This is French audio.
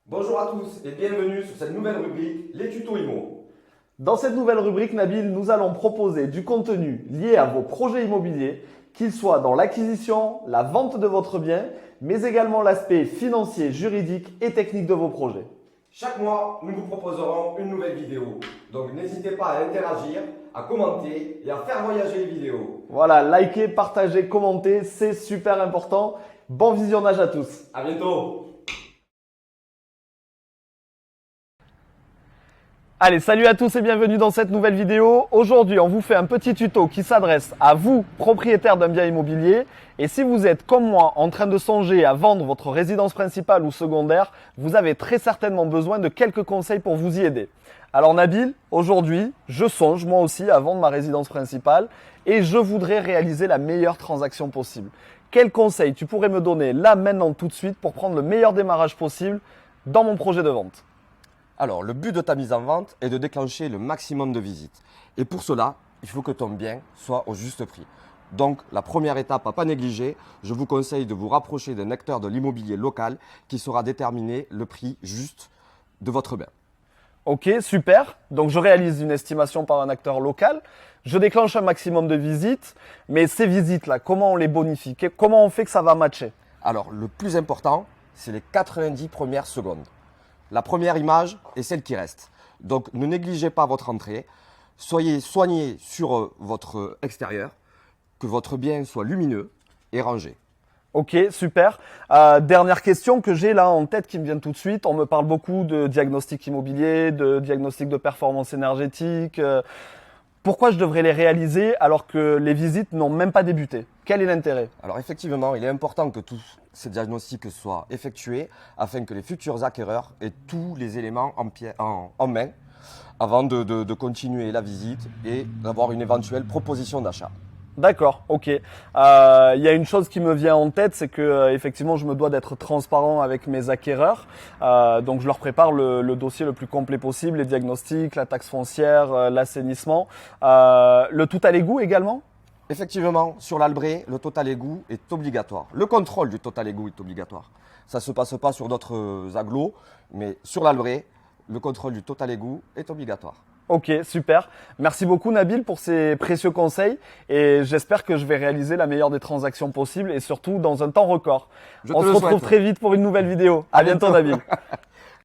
Bonjour à tous et bienvenue sur cette nouvelle rubrique, les tutos IMO. Dans cette nouvelle rubrique, Nabil, nous allons proposer du contenu lié à vos projets immobiliers, qu'ils soient dans l'acquisition, la vente de votre bien, mais également l'aspect financier, juridique et technique de vos projets. Chaque mois, nous vous proposerons une nouvelle vidéo. Donc n'hésitez pas à interagir, à commenter et à faire voyager les vidéos. Voilà, likez, partagez, commentez, c'est super important. Bon visionnage à tous. À bientôt. Allez, salut à tous et bienvenue dans cette nouvelle vidéo. Aujourd'hui, on vous fait un petit tuto qui s'adresse à vous, propriétaires d'un bien immobilier. Et si vous êtes comme moi en train de songer à vendre votre résidence principale ou secondaire, vous avez très certainement besoin de quelques conseils pour vous y aider. Alors Nabil, aujourd'hui, je songe moi aussi à vendre ma résidence principale et je voudrais réaliser la meilleure transaction possible. Quels conseils tu pourrais me donner là, maintenant, tout de suite pour prendre le meilleur démarrage possible dans mon projet de vente ? Alors, le but de ta mise en vente est de déclencher le maximum de visites. Et pour cela, il faut que ton bien soit au juste prix. Donc, la première étape à pas négliger, je vous conseille de vous rapprocher d'un acteur de l'immobilier local qui saura déterminer le prix juste de votre bien. Ok, super. Donc je réalise une estimation par un acteur local. Je déclenche un maximum de visites. Mais ces visites-là, comment on les bonifie? Comment on fait que ça va matcher? Alors, le plus important, c'est les 90 premières secondes. La première image est celle qui reste. Donc, ne négligez pas votre entrée. Soyez soigné sur votre extérieur, que votre bien soit lumineux et rangé. Ok, super. Dernière question que j'ai là en tête qui me vient tout de suite. On me parle beaucoup de diagnostic immobilier, de diagnostic de performance énergétique. Pourquoi je devrais les réaliser alors que les visites n'ont même pas débuté? Quel est l'intérêt? Alors effectivement, il est important que tous ces diagnostics soient effectués afin que les futurs acquéreurs aient tous les éléments en main avant de continuer la visite et d'avoir une éventuelle proposition d'achat. D'accord, ok. Il y a une chose qui me vient en tête, c'est que effectivement, je me dois d'être transparent avec mes acquéreurs. Donc, je leur prépare le dossier le plus complet possible, les diagnostics, la taxe foncière, l'assainissement, le tout à l'égout également. Effectivement, sur l'Albret, le total égout est obligatoire. Le contrôle du total égout est obligatoire. Ça ne se passe pas sur d'autres agglos, mais sur l'Albret, le contrôle du total égout est obligatoire. Ok, super. Merci beaucoup Nabil pour ces précieux conseils et j'espère que je vais réaliser la meilleure des transactions possibles et surtout dans un temps record. On se retrouve très vite pour une nouvelle vidéo. À bientôt Nabil.